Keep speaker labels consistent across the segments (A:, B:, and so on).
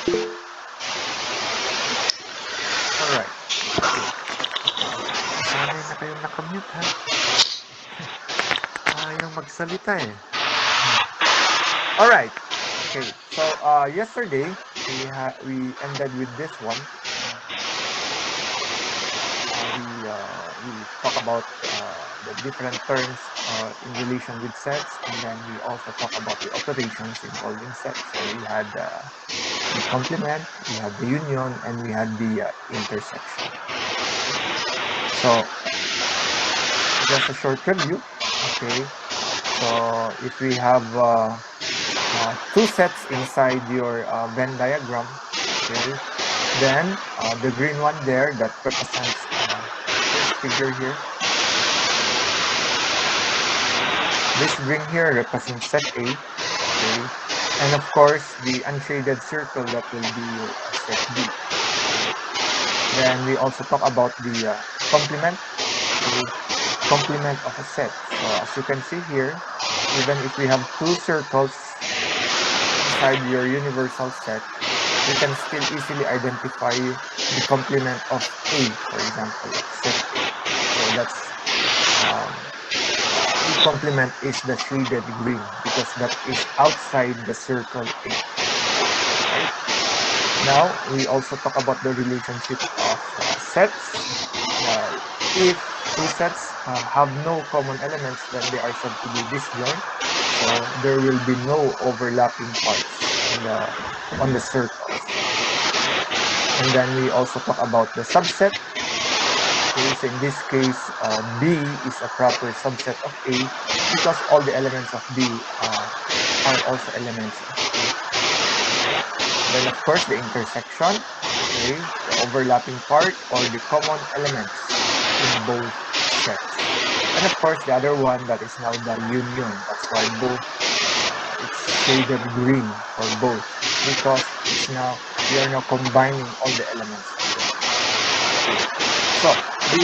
A: Alright. Okay. Sanay na kayong nakamute, ha? Ayaw magsalita, eh. Alright. Okay. So, yesterday, we ended with this one. We talk about the different terms in relation with sets, and then we also talk about the operations involving sets. So we had the complement, we had the union, and we had the intersection. So just a short review. Okay, so if we have two sets inside your Venn diagram, okay, then the green one there that represents this figure here. This green here represents set A, okay, and of course the unshaded circle that will be your set B. Then we also talk about the complement, okay, complement of a set. So as you can see here, even if we have two circles inside your universal set, you can still easily identify the complement of A, for example, set A. So that's the complement is the shaded green because that is outside the circle A. Right? Now we also talk about the relationship of sets. If two sets have no common elements, then they are said to be disjoint. So there will be no overlapping parts on the circles. And then we also talk about the subset. Okay, so in this case, B is a proper subset of A because all the elements of B are also elements of A. Then of course the intersection, okay, the overlapping part or the common elements in both sets. And of course the other one that is now the union. That's why both it's shaded green for both because it's now we are now combining all the elements of it. So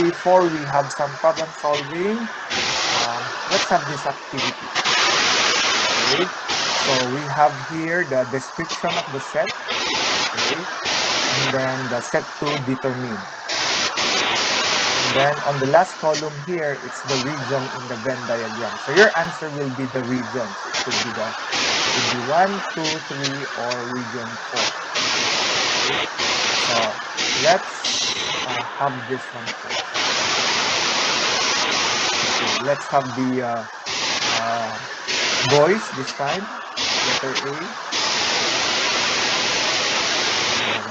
A: before we have some problem solving, let's have this activity. Okay, so we have here the description of the set, okay, and then the set to determine. And then on the last column here, it's the region in the Venn diagram. So your answer will be the region. So it could be 1, 2, 3, or region 4. Okay. So let's have this one first. Okay, let's have the boys this time. Letter A.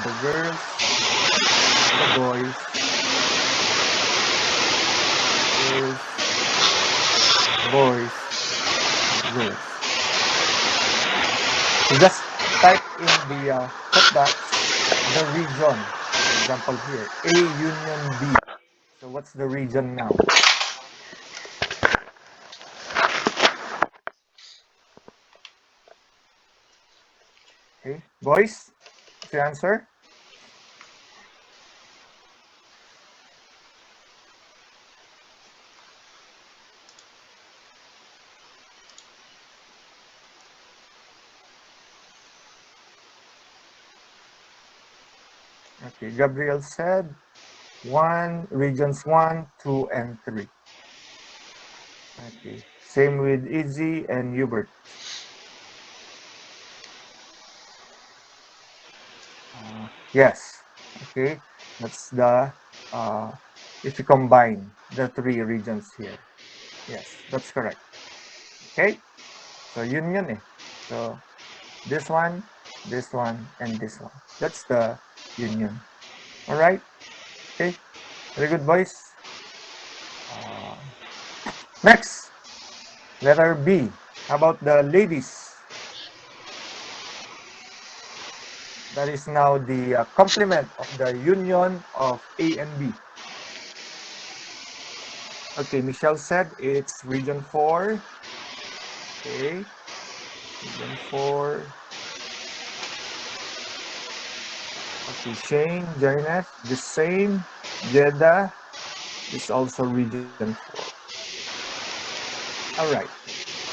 A: The girls, the boys, girls, boys, girls. So just type in the chat box the region. For example here, A union B. So what's the region now? Okay, boys, what's your answer? Okay, Gabriel said 1, regions 1, 2, and 3. Okay, same with Izzy and Hubert. Yes, okay, that's the, if you combine the three regions here. Yes, that's correct. Okay, so union eh. So this one, and this one. That's the union. All right. Okay. Very good, boys. Next, letter B. How about the ladies? That is now the complement of the union of A and B. Okay, Michelle said it's region 4. Okay. Region 4. Okay, Shane, Janet, the same. Jeddah is also region 4. All right.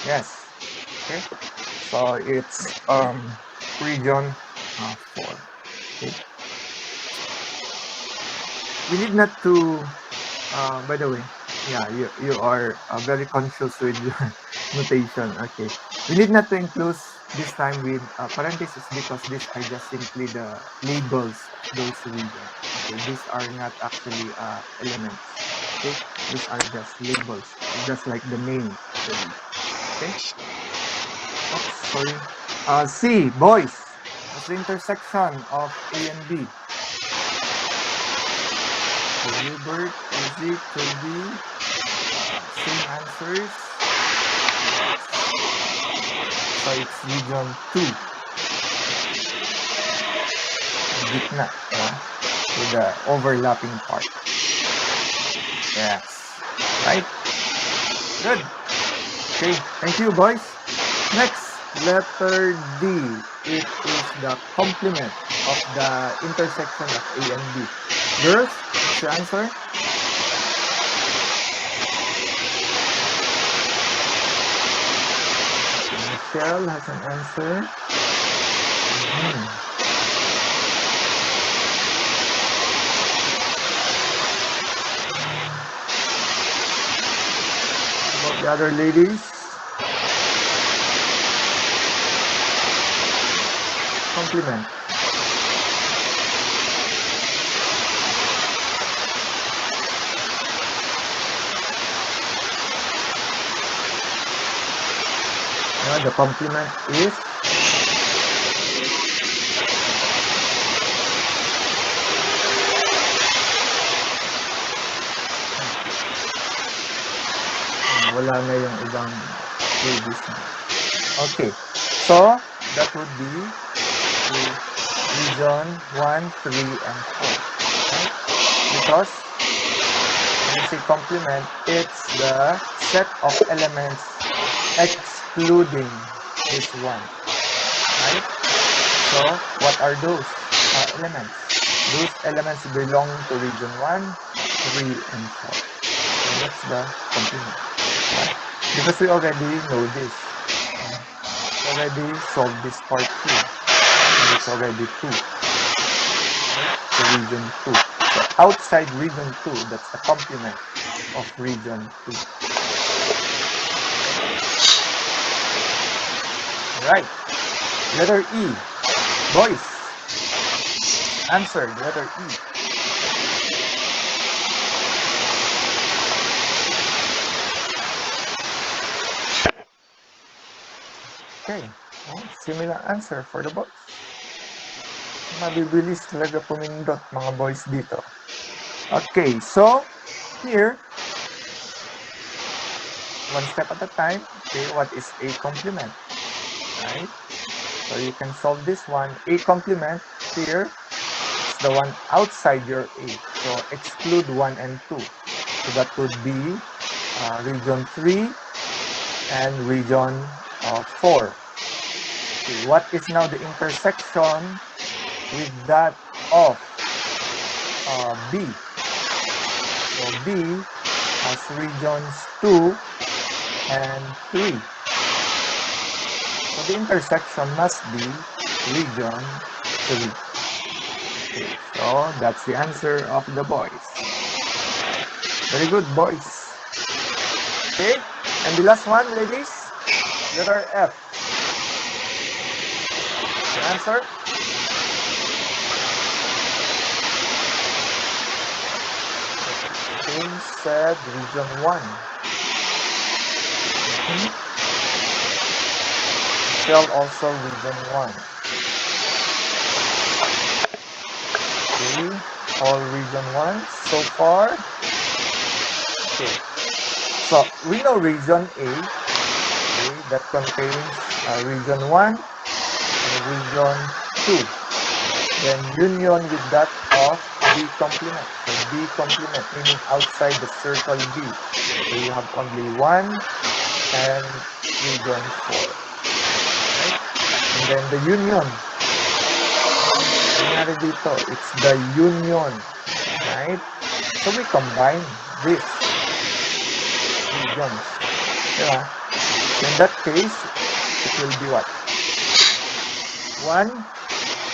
A: Yes. Okay. So it's region 4. Okay. We need not to, by the way, yeah, you are very conscious with your notation. Okay. We need not to include this time with parentheses because these are just simply the labels of those regions. Okay. These are not actually elements. Okay. These are just labels, just like the name of the region. Okay. Oops, sorry. C, boys. What's the intersection of A and B? Gilbert, Izzy, Toby, same answers. So it's region 2. Gitna, with the overlapping part. Yes. Right? Good. Okay, thank you, boys. Next, letter D. It is the complement of the intersection of A and B. Girls, what's the answer? Michelle has an answer. About the other ladies? Complement. The complement is wala na yung ibang ladies na. Okay, so that would be the region 1, 3, and 4. Right? Because when you say complement, it's the set of elements excluding this one. Right? So what are those elements? Those elements belong to region 1, 3, and 4. So that's the complement. Right? Because we already know this. We already solved this part 2. And it's already 2. Right? So region 2. So outside region 2, that's the complement of region 2. Right. Letter E. Boys. Answer, letter E. Okay. Similar answer for the boys. Mabibilis talaga pumindot mga boys dito. Okay, so here, one step at a time. Okay, what is A complement? Right? So you can solve this one. A complement here is the one outside your A. So exclude 1 and 2. So that would be region 3 and region 4. Okay, what is now the intersection with that of B? So B has regions 2 and 3. So the intersection must be region 3. Okay, so that's the answer of the boys. Very good, boys. Okay, and the last one, ladies, letter F. The answer? James said region 1. Michelle also region 1. Okay, all region 1 so far. Okay, so we know region A, okay, that contains region 1 and region 2. Then union with that of B complement. So B complement, meaning outside the circle B. So you have only 1 and region 4. Right? And then the union. It's the union. Right? So we combine these regions. Yeah. So in that case, it will be what? 1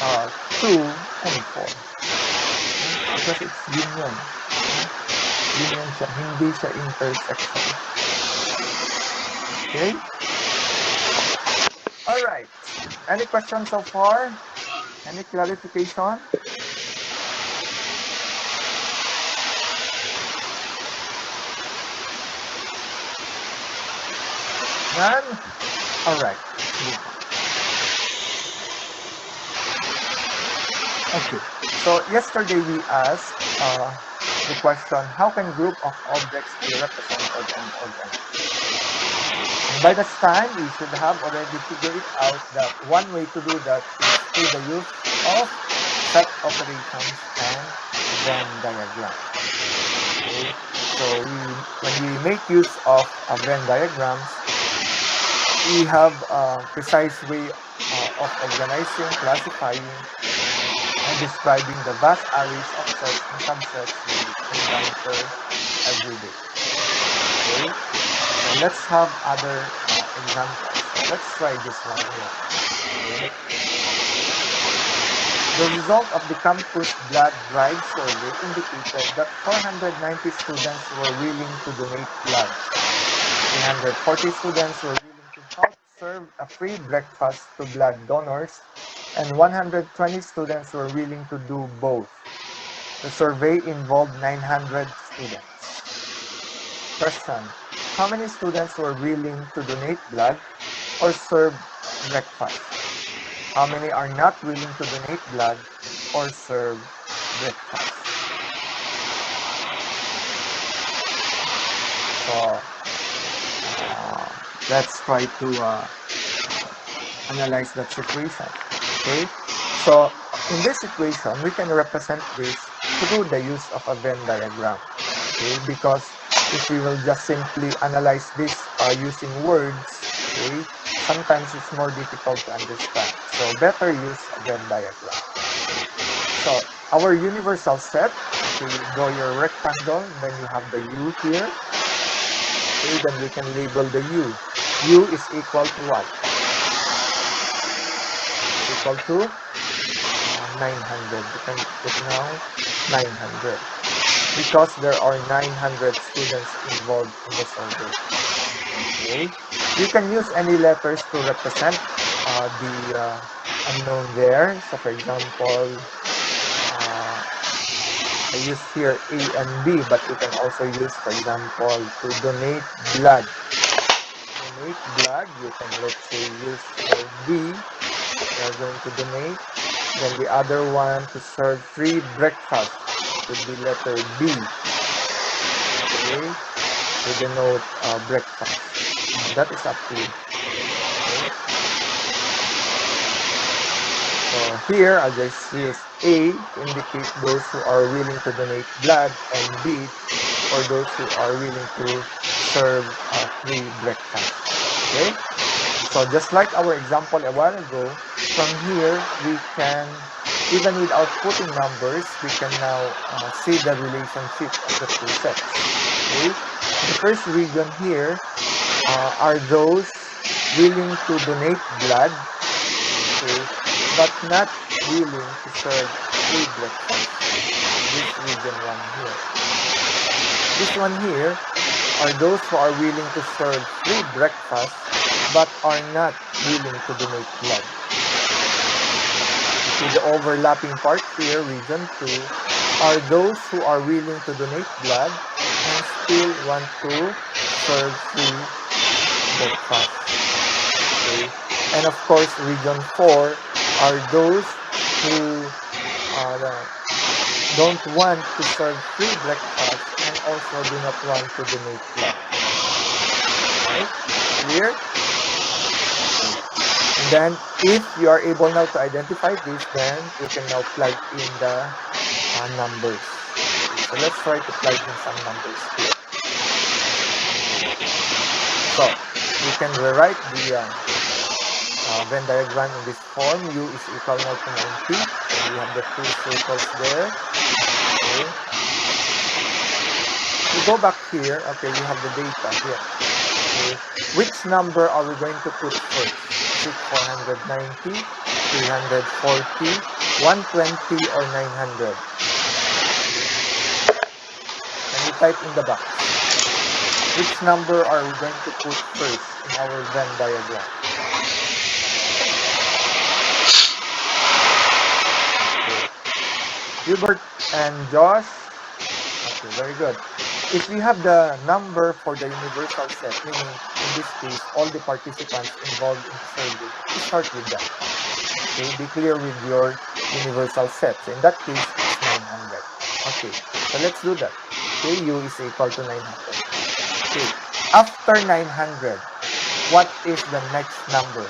A: 2 and 4. Because it's union. Union siya, hindi siya intersection. Okay? Alright. Any questions so far? Any clarification? None? Alright. Okay. So yesterday we asked the question, how can group of objects be represented and organized? And by this time, we should have already figured it out that one way to do that is through the use of set operations and Venn diagram. Okay? So when we make use of Venn diagrams, we have a precise way of organizing, classifying, and describing the vast arrays of sets and subsets we encounter every day. Okay? So let's have other examples. So let's try this one here. Okay? The result of the campus blood drive survey indicated that 490 students were willing to donate blood. 340 students were willing to help serve a free breakfast to blood donors, and 120 students were willing to do both. The survey involved 900 students. Question: how many students were willing to donate blood or serve breakfast? How many are not willing to donate blood or serve breakfast? So let's try to analyze that situation. Okay, so in this equation, we can represent this through the use of a Venn diagram. Okay, because if we will just simply analyze this using words, okay, sometimes it's more difficult to understand. So better use a Venn diagram. So our universal set, okay, draw your rectangle, then you have the U here. Okay, then we can label the U. U is equal to what? It's equal to 900. You can put now 900. Because there are 900 students involved in the survey. Okay. You can use any letters to represent the unknown there. So for example, I use here A and B, but you can also use, for example, to donate blood. Donate blood, you can, let's say, use for B, we are going to donate. Then the other one, to serve free breakfast, would be letter B. Okay, to denote breakfast. That is up to you. Okay. So here, I'll just use A to indicate those who are willing to donate blood, and B for those who are willing to serve free breakfast. Okay. So just like our example a while ago, from here we can, even without putting numbers, we can now see the relationship of the two sets. Okay? The first region here are those willing to donate blood, okay, but not willing to serve free breakfast. This region one here. This one here are those who are willing to serve free breakfast but are not willing to donate blood. Okay, the overlapping part here, region 2, are those who are willing to donate blood and still want to serve free breakfast. Okay, and of course, region 4 are those who don't want to serve free breakfast and also do not want to donate blood. Okay, clear? And then, if you are able now to identify this, then you can now plug in the numbers. So let's try to plug in some numbers here. So we can rewrite the Venn diagram in this form. U is equal now to 90, and we have the two circles there. Okay. We go back here. Okay, we have the data here. Okay. Which number are we going to put first? Is it 490 340, 120, or 900? Can you type in the box? Which number are we going to put first in our Venn diagram? Okay. Hubert and Josh. Okay, very good. If we have the number for the universal set, meaning in this case, all the participants involved in the survey, start with that. Okay, be clear with your universal set. So in that case, it's 900. Okay, so let's do that. Okay, U is equal to 900. Okay, after 900, what is the next number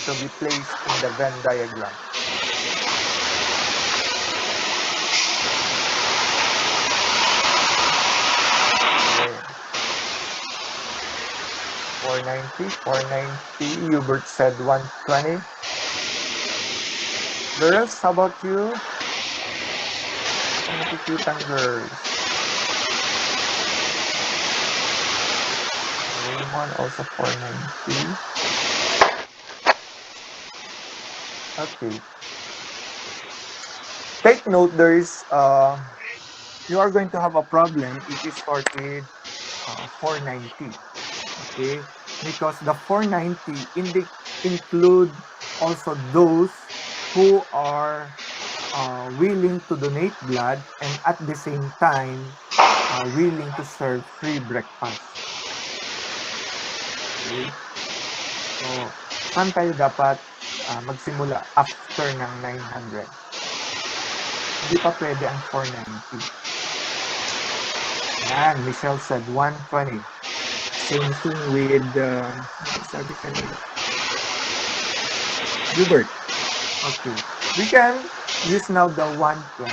A: to be placed in the Venn diagram? Okay. 490, 490. Hubert said 120. Girls, how about you? Nakikitang girls. Raymond also 490. Okay. Take note, there is you are going to have a problem if you start with 490. Okay, because the 490 include also those who are willing to donate blood and at the same time willing to serve free breakfast. Okay? So, saan tayo dapat magsimula after ng 900? Hindi pa pwede ang 490. Yan, Michelle said 120. Same thing with sabi kanina. Hubert. Okay. We can use now the 120,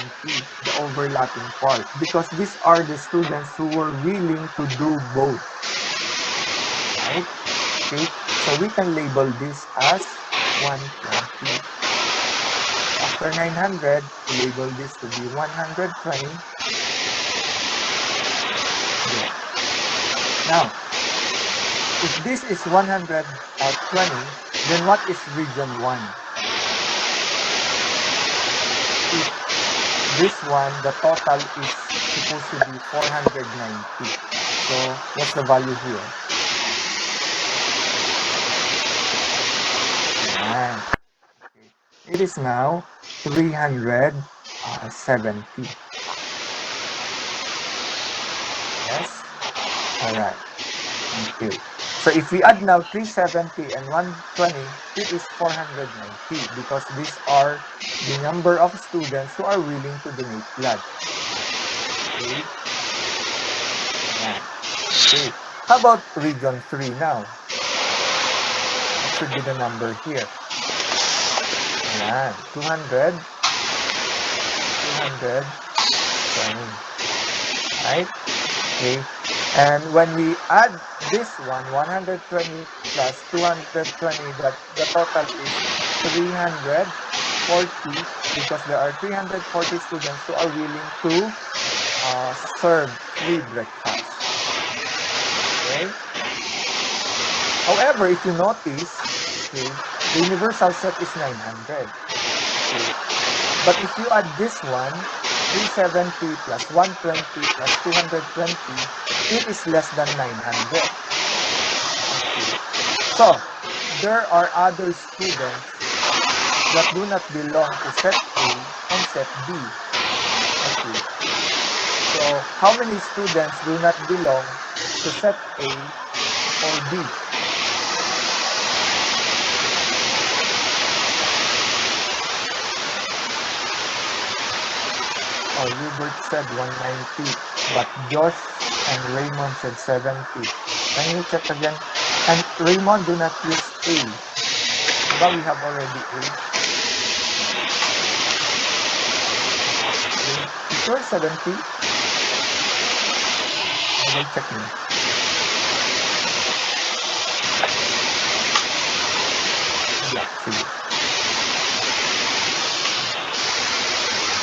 A: the overlapping part, because these are the students who were willing to do both. Right? Okay. So we can label this as 120. After 900, we label this to be 120. Yeah. Now, if this is 120, then what is region 1? If this one, the total is supposed to be 490. So, what's the value here? Yeah. Okay. It is now 370. Yes? Alright. Okay. So if we add now 370 and 120, it is 490 because these are the number of students who are willing to donate blood. Okay. Yeah. Okay. How about region 3 now? What should be the number here? Ayan. 200. 220. Right? Okay. And when we add this one, 120 plus 220, that the total is 340 because there are 340 students who are willing to serve free breakfast. Okay. However, if you notice, okay, the universal set is 900. Okay. But if you add this one, 370 plus 120 plus 220, it is less than 900. Okay. So, there are other students that do not belong to set A and set B. Okay. So, how many students do not belong to set A or B? Oh, Hubert said 190, but Josh and Raymond said 70. Can you check again? And Raymond, do not use A. But we have already A. Okay. You sure 70? I will check me. Yeah, sige.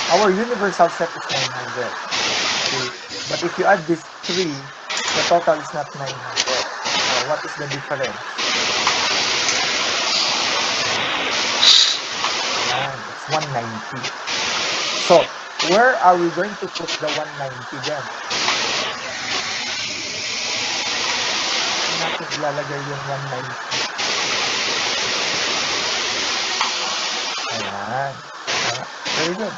A: Our universal set is 900. Okay. But if you add these 3, the total is not 900. What is the difference? 190. So, where are we going to put the 190 then? Saan natin ilalagay yung 190? Ayan. Very good.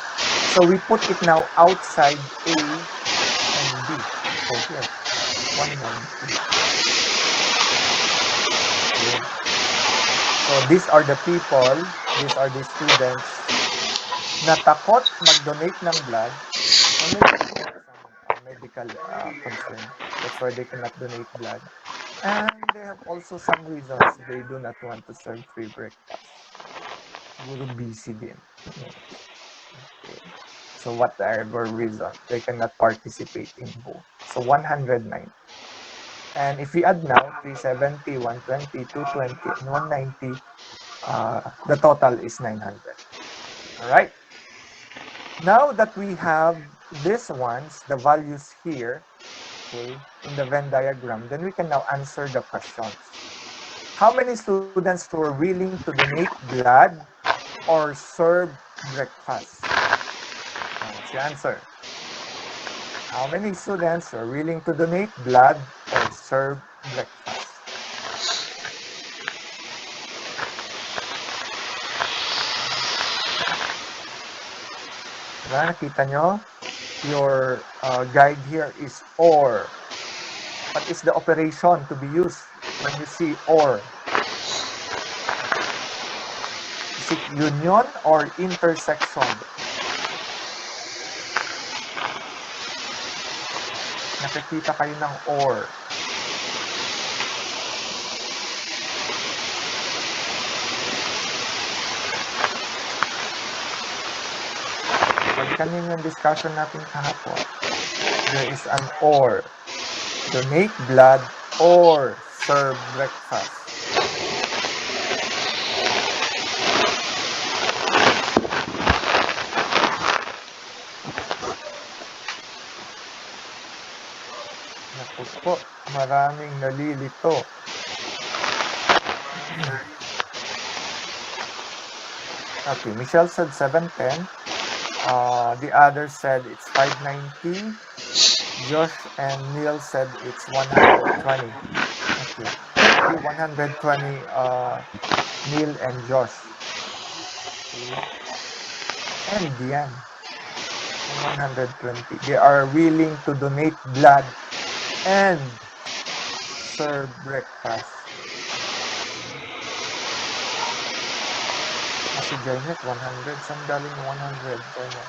A: So, we put it now outside A and B. So, here, 190. Okay. So, these are the people, these are the students na takot mag-donate ng blood or maybe they have some medical concern. That's why they cannot donate blood. And they have also some reasons they do not want to serve free breakfast. Siguro busy din. Okay. So whatever reason, they cannot participate in both. So 109. And if we add now 370, 120, 220, and 190, the total is 900. All right. Now that we have these ones, the values here, okay, in the Venn diagram, then we can now answer the questions. How many students were willing to donate blood or serve breakfast? That's the answer. How many students are willing to donate blood or serve breakfast? Diba, nakita nyo? Your guide here is OR. What is the operation to be used when you see OR? Is it union or intersection? Nakikita kayo ng OR. Balikan niyo yung discussion natin kahapon. There is an OR. Donate blood or serve breakfast. Naku po, maraming nalilito. Okay, Michelle said 710. The others said it's 590. Josh and Neil said it's 120. Okay, be 120. Neil and Josh. Okay. And Diane, 120. They are willing to donate blood and serve breakfast. Si Janet, 100. Saan galing 100? Janet.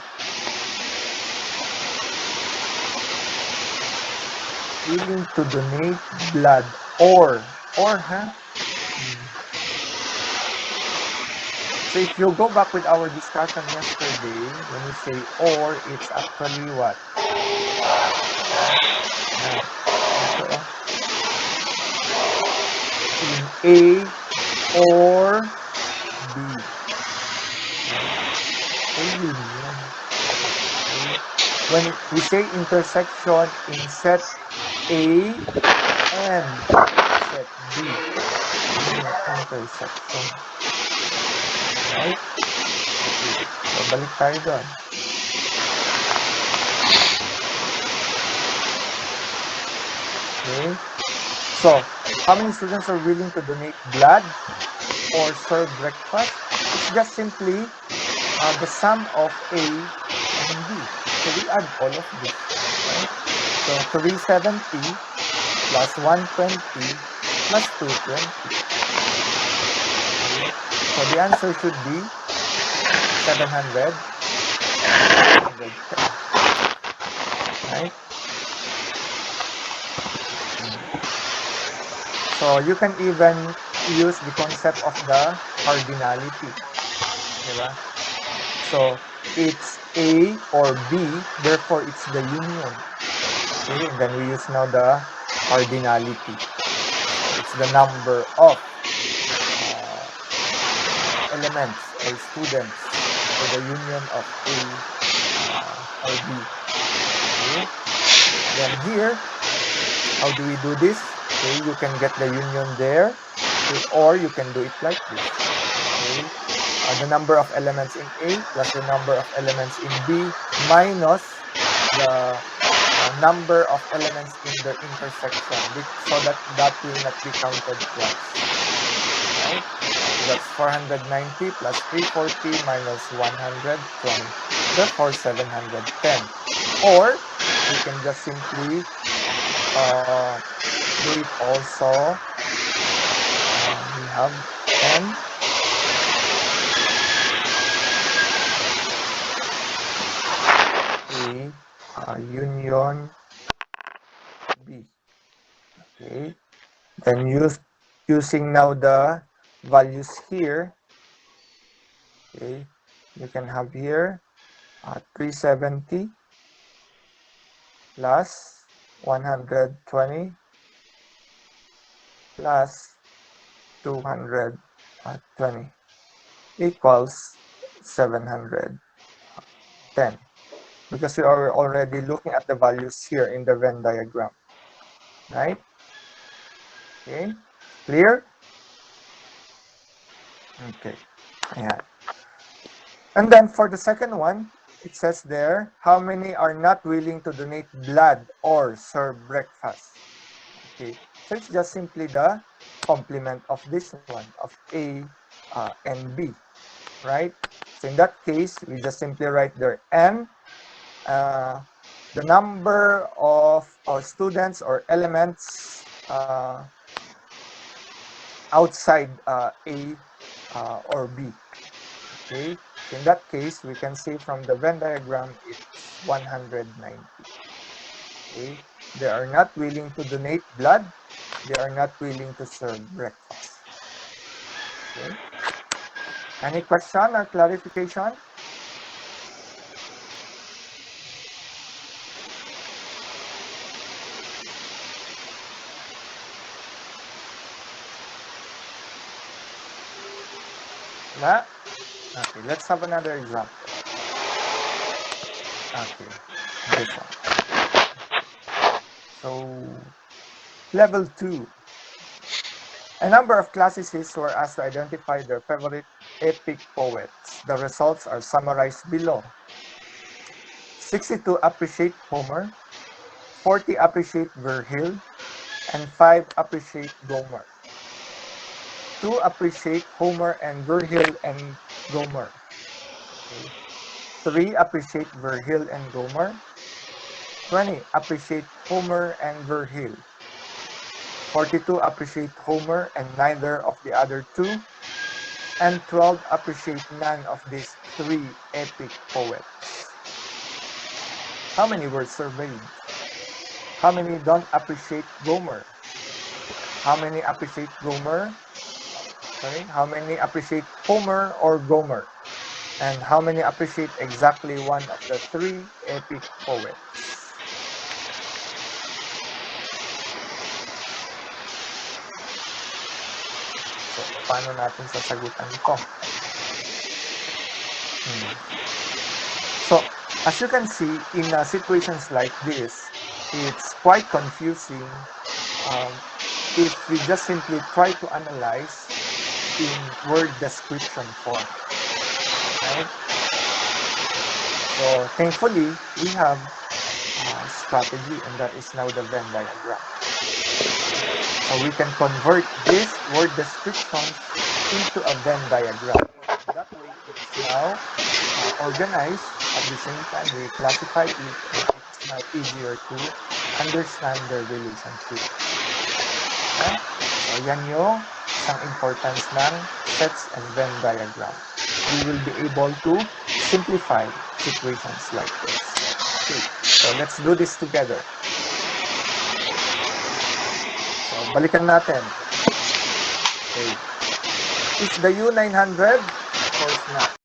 A: Willing to donate blood or, huh? So if you go back with our discussion yesterday, when we say or, it's actually what? In A or B. When we say intersection in set A and set B, intersection. Right? So, balik tayo doon. Okay. So, how many students are willing to donate blood or serve breakfast? It's just simply the sum of A and B. So we add all of this. Right? So 370 plus 120 plus 220. So the answer should be 700. Right? So you can even use the concept of the cardinality. Diba? So it's A or B, therefore it's the union. Okay, and then we use now the cardinality. So it's the number of elements or students for the union of A or B. Okay. Then here, how do we do this? Okay, you can get the union there, okay, or you can do it like this. Okay. the number of elements in A plus the number of elements in B minus the number of elements in the intersection, so that will not be counted twice. Right? So that's 490 plus 340 minus 120. Therefore, 710. Or we can just simply do it also. We have N A union B. Okay. Then using now the values here. Okay. You can have here 370 plus 120 plus 220 equals 710, because we are already looking at the values here in the Venn diagram, right? Okay, clear? Okay, yeah. And then for the second one, it says there, how many are not willing to donate blood or serve breakfast? Okay, so it's just simply the complement of this one, of A and B, right? So in that case, we just simply write there N, the number of students or elements outside A or B. Okay, so in that case, we can see from the Venn diagram, it's 190. Okay, they are not willing to donate blood. They are not willing to serve breakfast. Okay. Any question or clarification? Na? Okay, let's have another example. Okay, this one. So, level 2. A number of classicists were asked to identify their favorite epic poets. The results are summarized below. 62 appreciate Homer, 40 appreciate Virgil, and 5 appreciate Gomer. 2 appreciate Homer and Virgil and Gomer. Okay. 3 appreciate Virgil and Gomer. 20 appreciate Homer and Virgil. 42 appreciate Homer and neither of the other two. And 12 appreciate none of these 3 epic poets. How many were surveyed? How many don't appreciate Gomer? How many appreciate Gomer? Sorry, how many appreciate Homer or Gomer? And how many appreciate exactly one of the 3 epic poets? So, paano natin sasagutan ito? So, as you can see, in situations like this, it's quite confusing if we just simply try to analyze in word description form. Right? So, thankfully, we have a strategy, and that is now the Venn diagram. So, we can convert this word description into a Venn diagram. That way, it's now organized. At the same time, we classify it, and it's now easier to understand the relationship. Okay? So, yan yung isang importance ng sets and Venn diagram. We will be able to simplify situations like this. Okay, so let's do this together. So, balikan natin. Okay. Is the U900? Of course not.